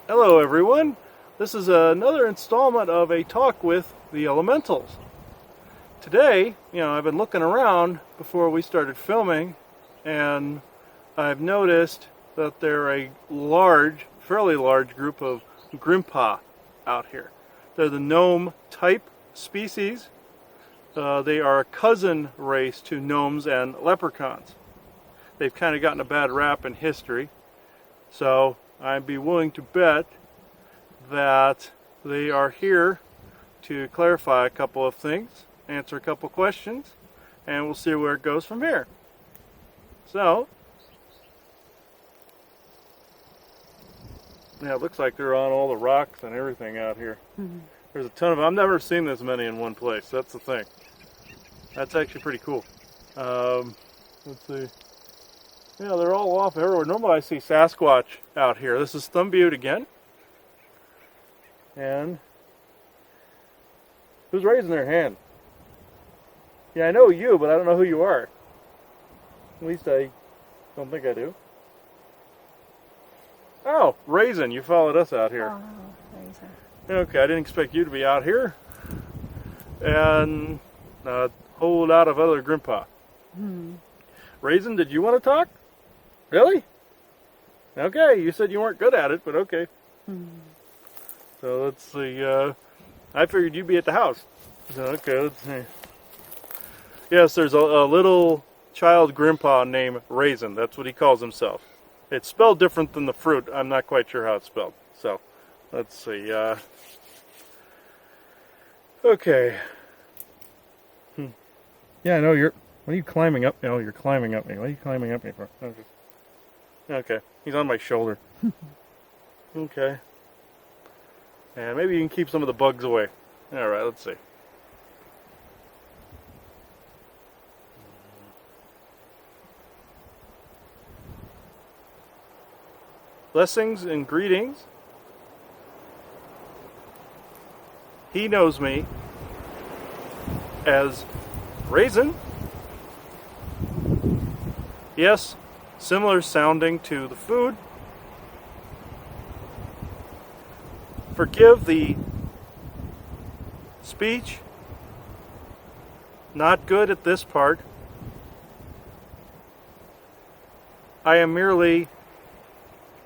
Hello everyone, this is another installment of a talk with the elementals. Today, I've been looking around before we started filming and I've noticed that there are a fairly large group of Grimpa out here. They're the gnome type species. They are a cousin race to gnomes and leprechauns. They've kind of gotten a bad rap in history, so I'd be willing to bet that they are here to clarify a couple of things, answer a couple of questions, and we'll see where it goes from here. So, yeah, it looks like they're on all the rocks and everything out here. Mm-hmm. There's a ton of them. I've never seen this many in one place. That's the thing. That's actually pretty cool. Let's see. Yeah, they're all off everywhere. Normally I see Sasquatch out here. This is Thumb Butte again. And who's raising their hand? Yeah, I know you, but I don't know who you are. At least I don't think I do. Oh, Raisin, you followed us out here. Oh, Raisin. Okay, I didn't expect you to be out here. And a whole lot of other Grimpa. Raisin, did you want to talk? Really? Okay, you said you weren't good at it, but okay. So let's see. I figured you'd be at the house. So, okay, let's see. Yes, there's a little child Grimpa named Raisin. That's what he calls himself. It's spelled different than the fruit. I'm not quite sure how it's spelled. So, let's see. Okay. Yeah, I know you're... What are you climbing up? No, you're climbing up me. What are you climbing up me for? Okay, he's on my shoulder. Okay. And maybe you can keep some of the bugs away. Alright, let's see. Blessings and greetings. He knows me as Raisin. Yes, similar sounding to the food. Forgive the speech. Not good at this part. I am merely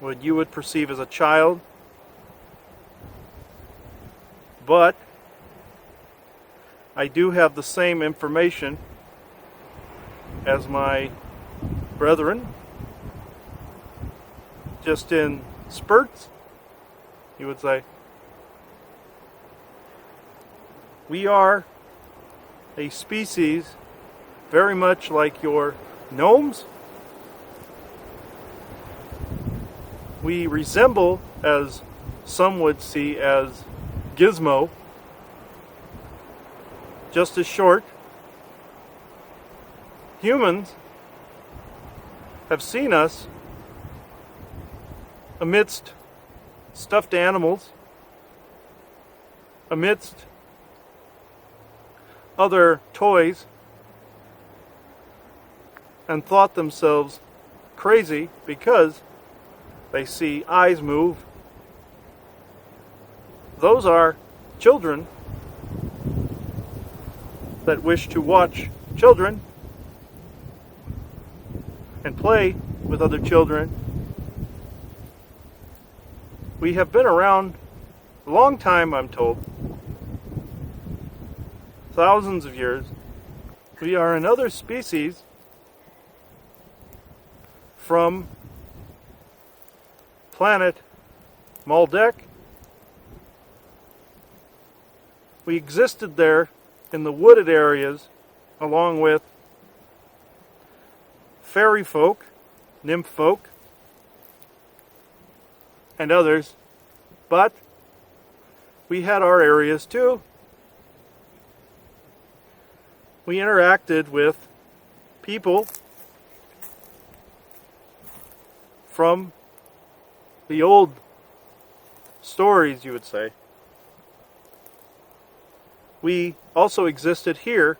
what you would perceive as a child. But I do have the same information as my brethren, just in spurts, you would say. We are a species very much like your gnomes. We resemble, as some would see as Gizmo, just as short. Humans have seen us amidst stuffed animals, amidst other toys, and thought themselves crazy because they see eyes move. Those are children that wish to watch children and play with other children. We have been around a long time, I'm told. Thousands of years. We are another species from planet Maldek. We existed there in the wooded areas along with fairy folk, nymph folk, and others, but we had our areas too. We interacted with people from the old stories, you would say. We also existed here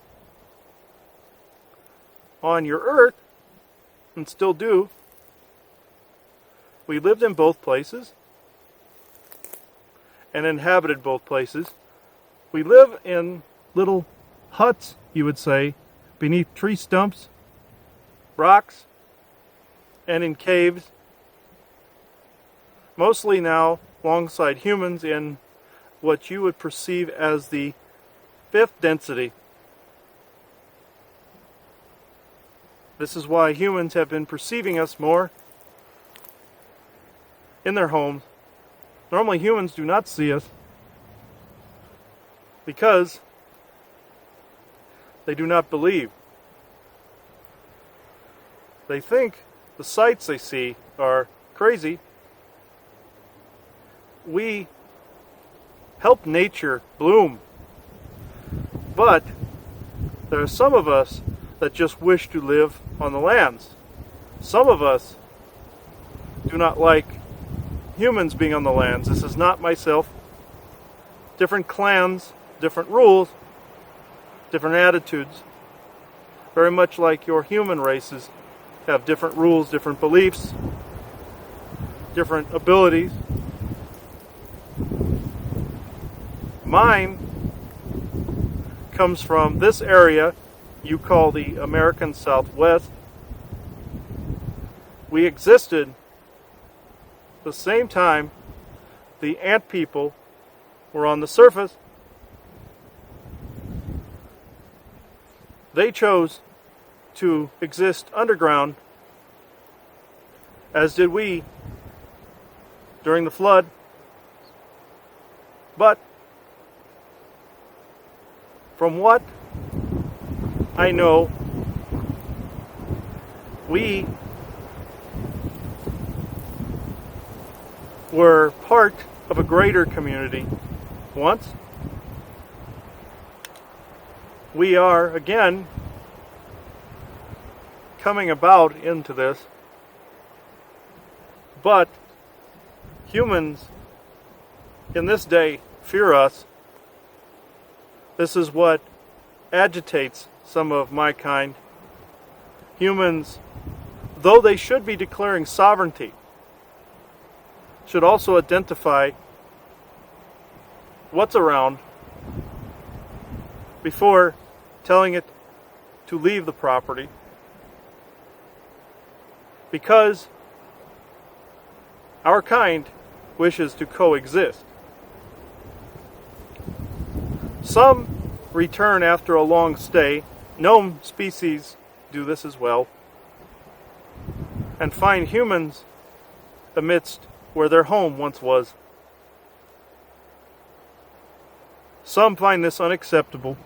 on your earth, and still do. We lived in both places. and inhabited both places. We live in little huts, you would say, beneath tree stumps, rocks, and in caves. Mostly now alongside humans in what you would perceive as the fifth density. This is why humans have been perceiving us more in their homes. Normally humans do not see us because they do not believe. They think the sights they see are crazy. We help nature bloom. But there are some of us that just wish to live on the lands. Some of us do not like humans being on the lands. This is not myself. Different clans, different rules, different attitudes. Very much like your human races have different rules, different beliefs, different abilities. Mine comes from this area you call the American Southwest. We existed the same time the ant people were on the surface. They chose to exist underground, as did we during the flood. But from what I know, we were part of a greater community once. We are, again, coming about into this, but humans in this day fear us. This is what agitates some of my kind. Humans, though they should be declaring sovereignty, should also identify what's around before telling it to leave the property, because our kind wishes to coexist. Some return after a long stay. Gnome species do this as well, and find humans amidst where their home once was. Some find this unacceptable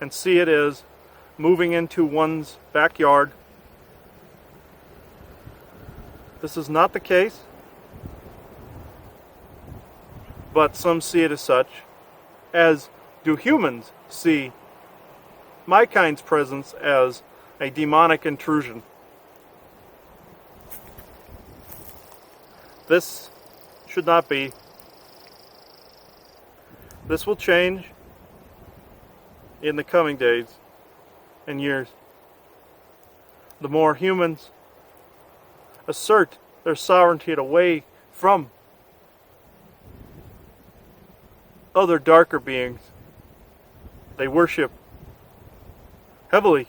and see it as moving into one's backyard. This is not the case, but some see it as such, as do humans see my kind's presence as a demonic intrusion. This should not be. This will change in the coming days and years. The more humans assert their sovereignty away from other darker beings they worship heavily.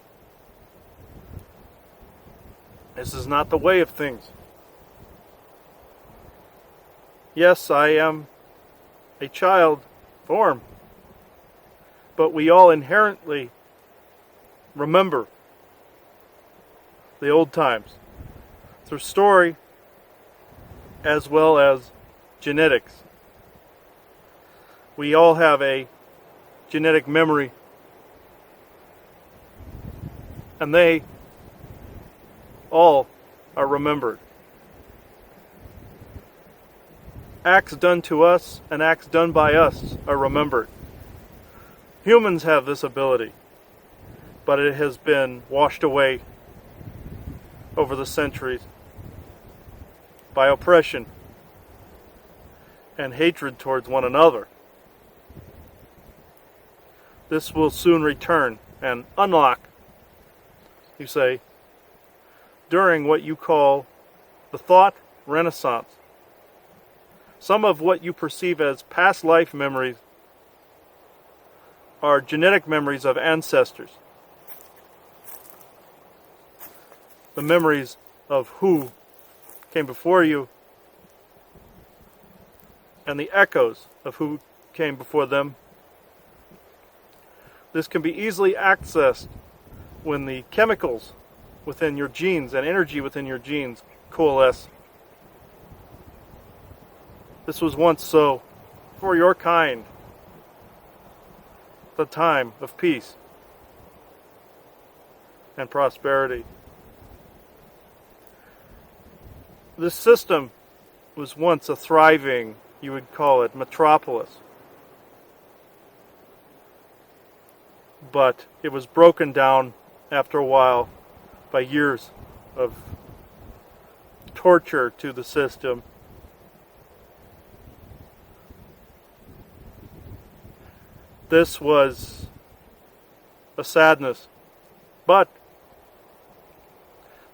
This is not the way of things. Yes, I am a child form, but we all inherently remember the old times through story as well as genetics. We all have a genetic memory, and they all are remembered. Acts done to us and acts done by us are remembered. Humans have this ability, but it has been washed away over the centuries by oppression and hatred towards one another. This will soon return and unlock, you say, during what you call the thought renaissance. Some of what you perceive as past life memories are genetic memories of ancestors. The memories of who came before you and the echoes of who came before them. This can be easily accessed when the chemicals within your genes and energy within your genes coalesce. This was once so for your kind, the time of peace and prosperity. This system was once a thriving, you would call it, metropolis. But it was broken down after a while by years of torture to the system. This was a sadness, but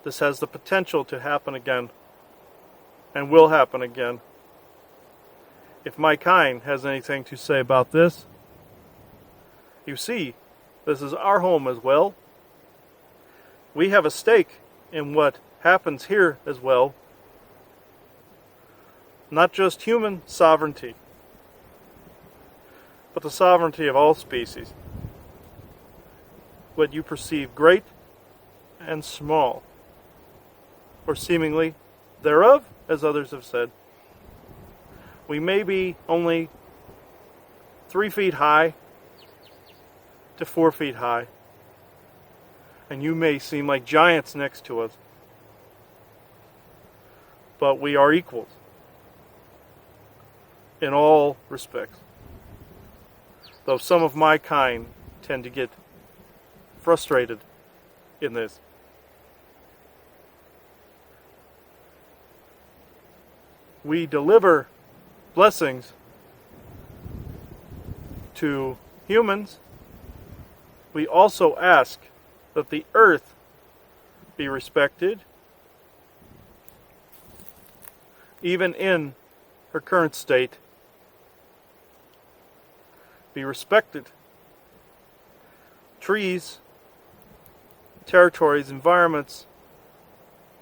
this has the potential to happen again, and will happen again. If my kind has anything to say about this, you see, this is our home as well. We have a stake in what happens here as well. Not just human sovereignty, but the sovereignty of all species. What you perceive great and small, or seemingly thereof, as others have said. We may be only 3 feet high to 4 feet high, and you may seem like giants next to us, but we are equals in all respects. Though some of my kind tend to get frustrated in this. We deliver blessings to humans. We also ask that the earth be respected, even in her current state. Be respected. Trees, territories, environments,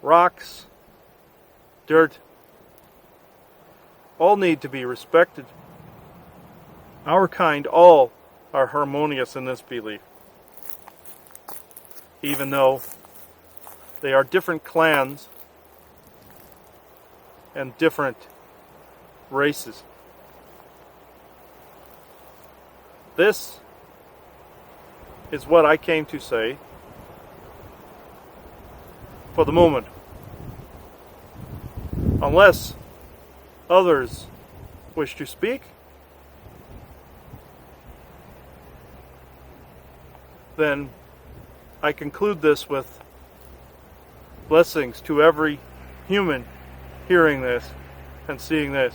rocks, dirt, all need to be respected. Our kind all are harmonious in this belief, even though they are different clans and different races. This is what I came to say for the moment. Unless others wish to speak, then I conclude this with blessings to every human hearing this and seeing this.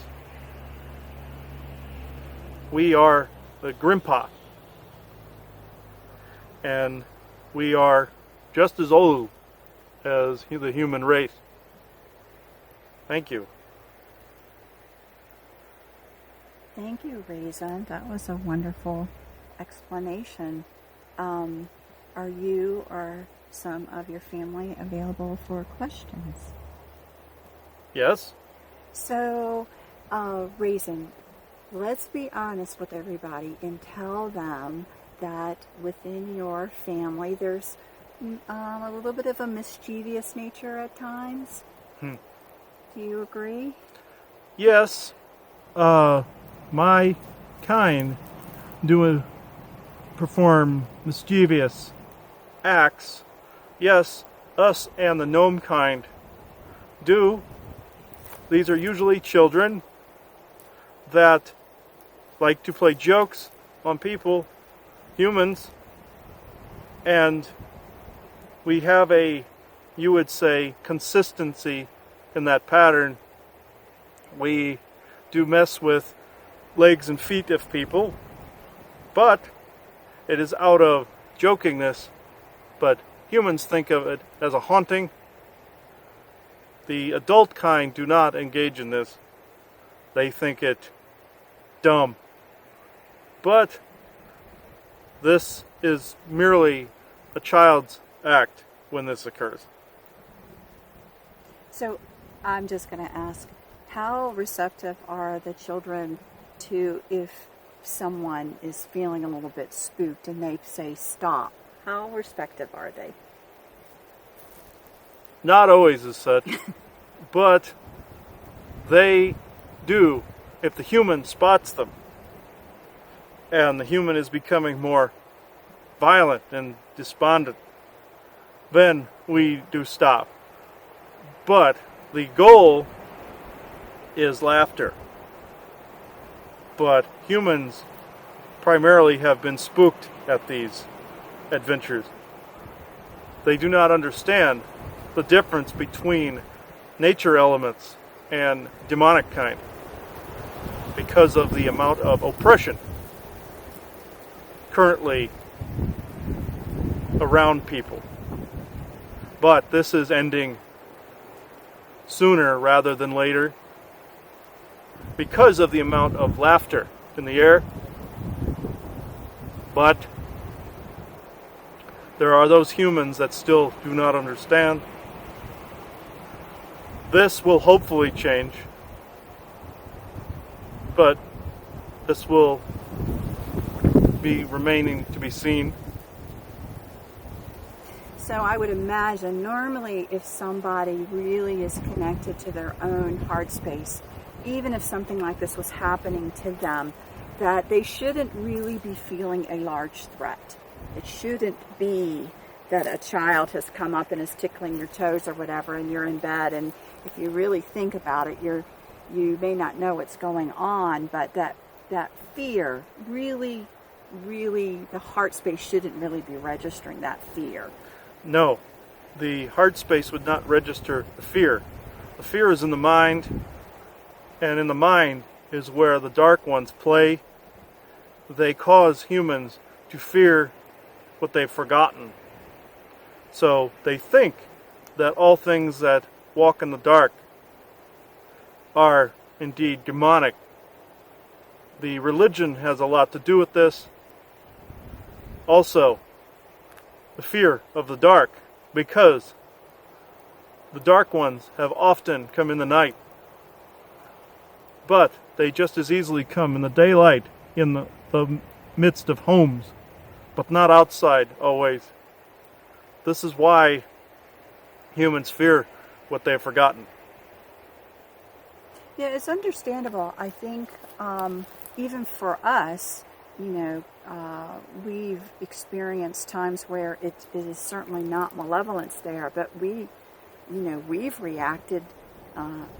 We are the Grimpa, and we are just as old as the human race. Thank you. Thank you, Raisin. That was a wonderful explanation. Are you or some of your family available for questions? Yes? So, Raisin, let's be honest with everybody and tell them that within your family there's a little bit of a mischievous nature at times. Do you agree? Yes. My kind do perform mischievous acts. Yes, us and the gnome kind do. These are usually children that like to play jokes on people, humans, and we have a, you would say, consistency in that pattern. We do mess with legs and feet of people, but it is out of jokingness. But humans think of it as a haunting. The adult kind do not engage in this. they think it dumb. But this is merely a child's act when this occurs. So I'm just going to ask, how receptive are the children to if someone is feeling a little bit spooked and they say stop? How receptive are they? Not always as such, but they do if the human spots them. And the human is becoming more violent and despondent, then we do stop. But the goal is laughter. But humans primarily have been spooked at these adventures. They do not understand the difference between nature elements and demonic kind because of the amount of oppression currently around people. But this is ending sooner rather than later because of the amount of laughter in the air. But there are those humans that still do not understand. This will hopefully change, but this will be remaining to be seen. So I would imagine normally if somebody really is connected to their own heart space, even if something like this was happening to them, that they shouldn't really be feeling a large threat. It shouldn't be that a child has come up and is tickling your toes or whatever and you're in bed, and if you really think about it, you may not know what's going on, but that fear really, the heart space shouldn't really be registering that fear. No, the heart space would not register the fear. The fear is in the mind, and in the mind is where the dark ones play. They cause humans to fear what they've forgotten. So they think that all things that walk in the dark are indeed demonic. The religion has a lot to do with this. Also, the fear of the dark, because the dark ones have often come in the night, but they just as easily come in the daylight in the midst of homes, but not outside always. This is why humans fear what they've forgotten. Yeah, it's understandable. I think even for us, we've experienced times where it is certainly not malevolence there, but we've reacted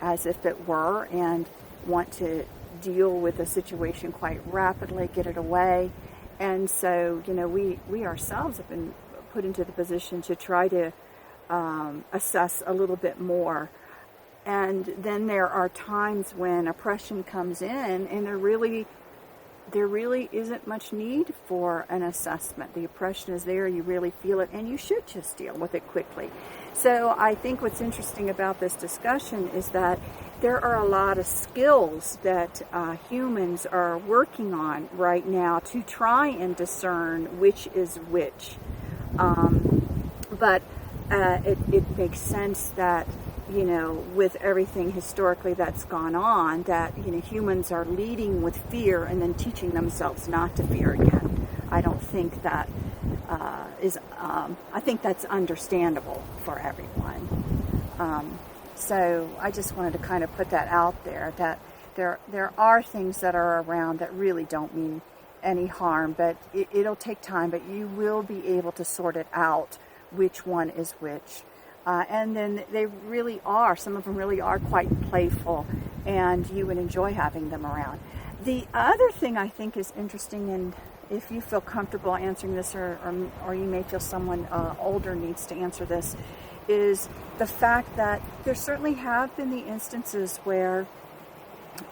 as if it were and want to deal with a situation quite rapidly, get it away. And so, we ourselves have been put into the position to try to assess a little bit more. And then there are times when oppression comes in and there really isn't much need for an assessment. The oppression is there, you really feel it, and you should just deal with it quickly. So I think what's interesting about this discussion is that there are a lot of skills that humans are working on right now to try and discern which is which. But it makes sense that, with everything historically that's gone on, that, humans are leading with fear and then teaching themselves not to fear again. I don't think that I think that's understandable for everyone. So I just wanted to kind of put that out there, that there are things that are around that really don't mean any harm, but it'll take time, but you will be able to sort it out, which one is which. And then some of them really are quite playful, and you would enjoy having them around. The other thing I think is interesting, and if you feel comfortable answering this, or you may feel someone older needs to answer this, is the fact that there certainly have been the instances where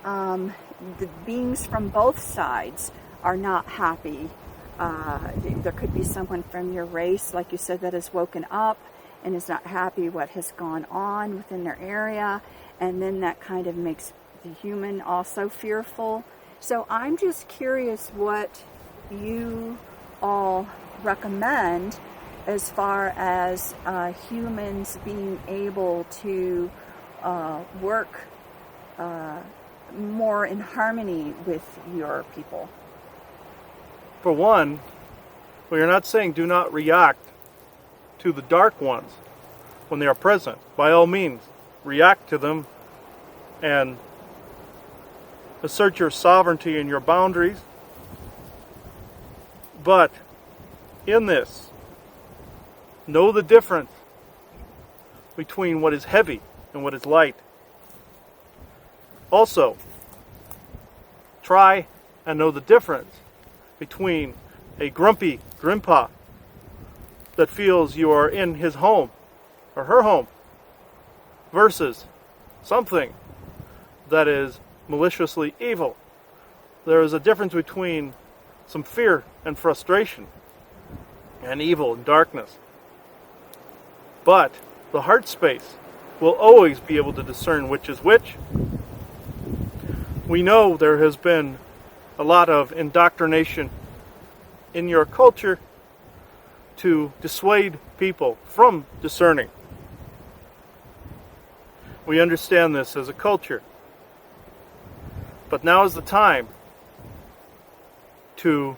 the beings from both sides are not happy. There could be someone from your race, like you said, that has woken up and is not happy what has gone on within their area, and then that kind of makes the human also fearful? So I'm just curious what you all recommend as far as humans being able to work more in harmony with your people. For one, we are not saying do not react to the dark ones when they are present. By all means, react to them and assert your sovereignty and your boundaries. But in this, know the difference between what is heavy and what is light. Also, try and know the difference between a grumpy Grimpa that feels you are in his home or her home versus something that is maliciously evil. There is a difference between some fear and frustration and evil and darkness. But the heart space will always be able to discern which is which. We know there has been a lot of indoctrination in your culture to dissuade people from discerning. We understand this as a culture. But now is the time to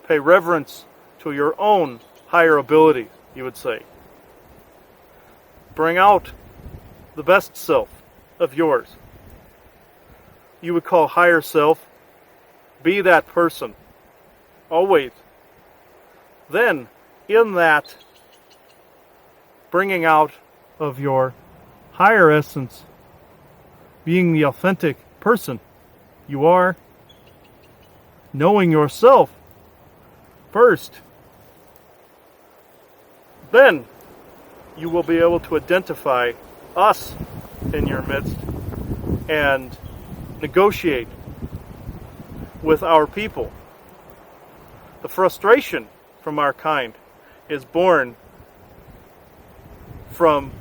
pay reverence to your own higher abilities, you would say. Bring out the best self of yours. You would call higher self. Be that person. Always. Then, in that bringing out of your higher essence, being the authentic person you are, knowing yourself first, then you will be able to identify us in your midst and negotiate with our people. The frustration from our kind is born from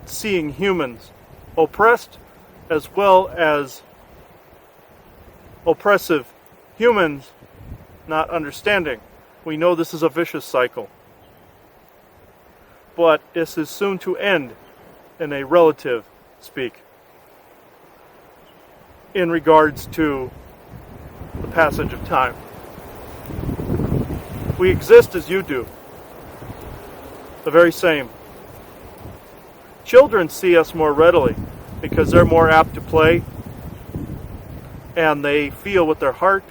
seeing humans oppressed as well as oppressive humans not understanding. We know this is a vicious cycle. But this is soon to end in a relative speak in regards to the passage of time. We exist as you do. The very same. Children see us more readily because they're more apt to play and they feel with their heart.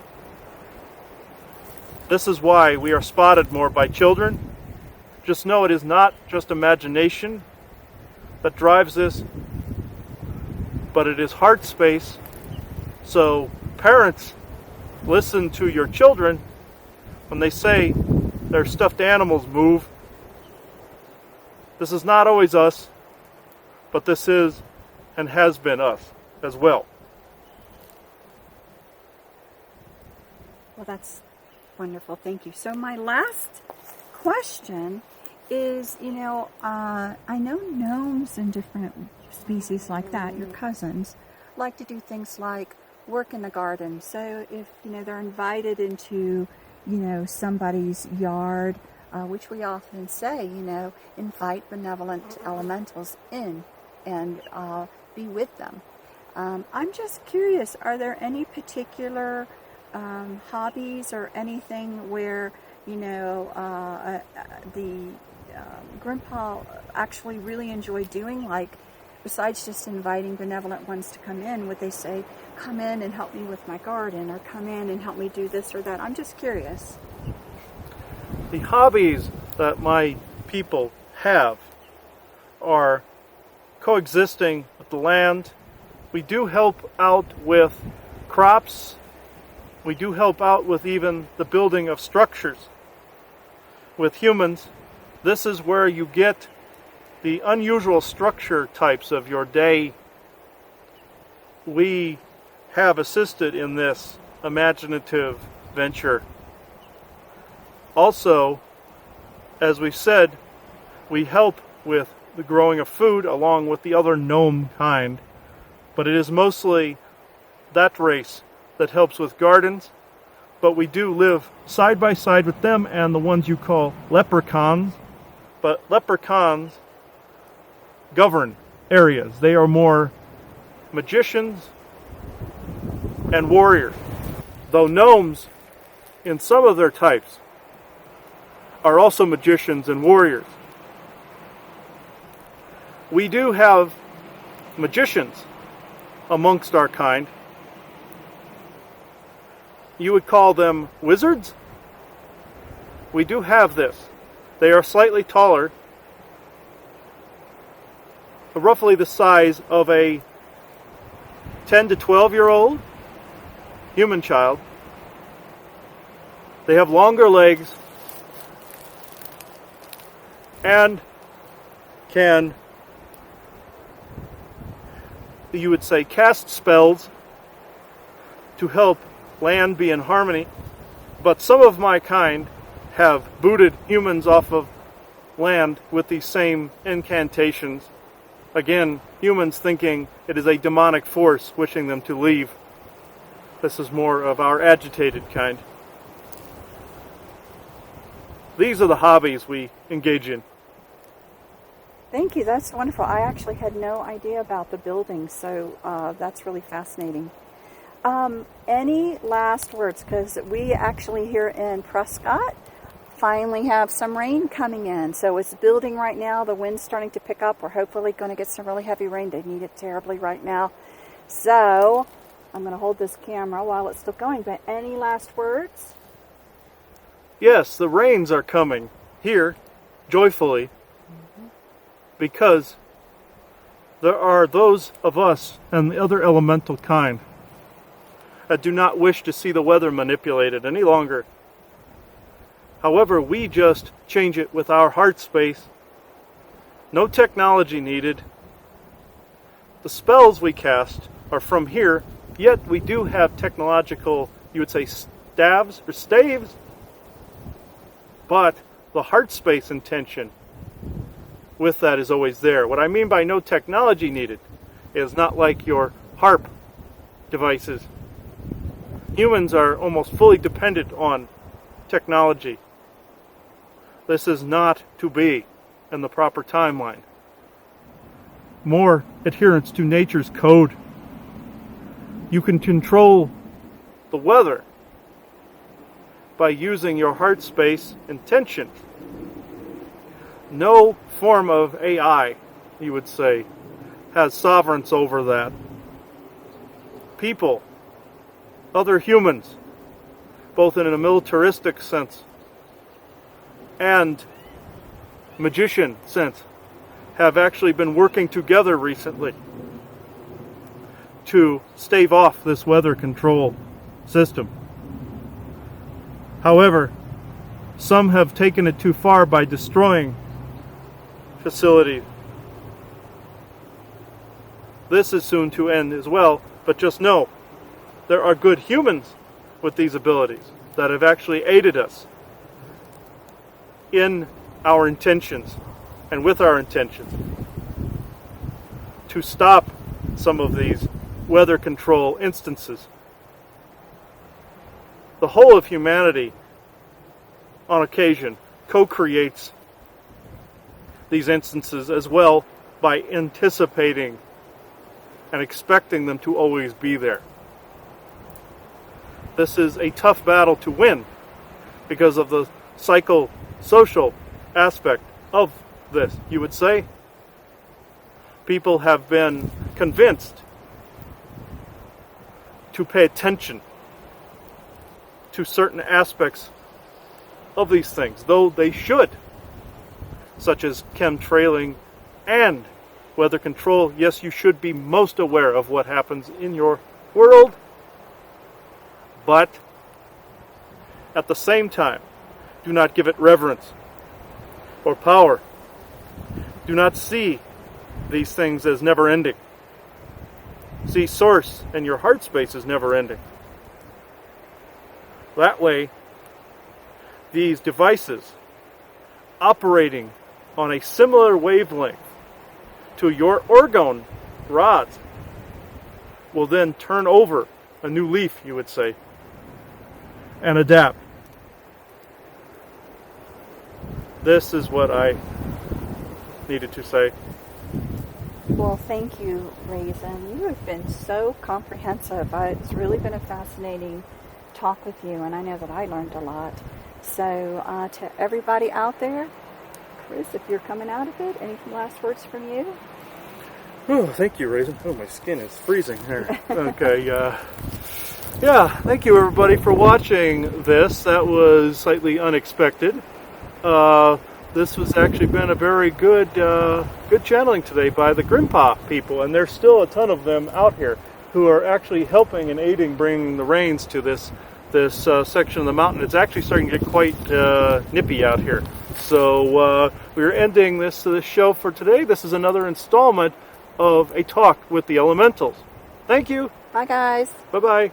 This is why we are spotted more by children. Just know it is not just imagination that drives this, but it is heart space. So parents, listen to your children when they say their stuffed animals move. This is not always us, but this is and has been us as well. Well, that's wonderful. Thank you. So my last question is, I know gnomes and different species like that, your cousins, like to do things like work in the garden. So if, they're invited into, somebody's yard, which we often say, invite benevolent elementals in and be with them. I'm just curious, are there any particular hobbies or anything where, the Grimpa actually really enjoy doing, like, besides just inviting benevolent ones to come in, would they say, come in and help me with my garden, or come in and help me do this or that? I'm just curious. The hobbies that my people have are coexisting with the land. We do help out with crops. We do help out with even the building of structures. With humans, this is where you get the unusual structure types of your day. We have assisted in this imaginative venture. Also, as we said, we help with the growing of food along with the other gnome kind but it is mostly that race that helps with gardens. But we do live side by side with them and the ones you call leprechauns. But leprechauns govern areas. They are more magicians and warriors. Though gnomes, in some of their types, are also magicians and warriors. We do have magicians amongst our kind. You would call them wizards? We do have this. They are slightly taller, roughly the size of a 10 to 12-year-old human child. They have longer legs and can, you would say, cast spells to help land be in harmony. But some of my kind have booted humans off of land with these same incantations. Again, humans thinking it is a demonic force wishing them to leave. This is more of our agitated kind. These are the hobbies we engage in. Thank you. That's wonderful. I actually had no idea about the building, so that's really fascinating. Any last words? Because we actually here in Prescott finally have some rain coming in. So it's building right now. The wind's starting to pick up. We're hopefully going to get some really heavy rain. They need it terribly right now. So I'm going to hold this camera while it's still going. But any last words? Yes, the rains are coming here joyfully because there are those of us and the other elemental kind that do not wish to see the weather manipulated any longer. However, we just change it with our heart space. No technology needed. The spells we cast are from here, yet we do have technological, you would say, staves or staves. But the heart space intention with that is always there. What I mean by no technology needed is not like your harp devices. Humans are almost fully dependent on technology. This is not to be in the proper timeline. More adherence to nature's code. You can control the weather by using your heart space intention. No form of AI, you would say, has sovereignty over that. People, other humans, both in a militaristic sense and magician sense, have actually been working together recently to stave off this weather control system. However, some have taken it too far by destroying facilities. This is soon to end as well, but just know there are good humans with these abilities that have actually aided us in our intentions and with our intentions to stop some of these weather control instances. The whole of humanity, on occasion, co-creates these instances as well by anticipating and expecting them to always be there. This is a tough battle to win because of the psychosocial aspect of this, you would say. People have been convinced to pay attention to certain aspects of these things, though they should, such as chemtrailing and weather control. Yes, you should be most aware of what happens in your world, but at the same time, do not give it reverence or power. Do not see these things as never-ending. See source and your heart space is never-ending. That way, these devices operating on a similar wavelength to your orgone rods will then turn over a new leaf, you would say, and adapt. This is what I needed to say. Well, thank you, Raisin. You have been so comprehensive. It's really been a fascinating talk with you, and I know that I learned a lot. So to everybody out there, Chris, if you're coming out of it, any last words from you? Oh, thank you, Raisin. Oh, my skin is freezing here. Okay, yeah, thank you everybody for watching this. That was slightly unexpected. This has actually been a very good channeling today by the Grimpa people, and there's still a ton of them out here who are actually helping and aiding bringing the rains to this section of the mountain. It's actually starting to get quite nippy out here. So we're ending this show for today. This is another installment of a talk with the elementals. Thank you. Bye, guys. Bye-bye.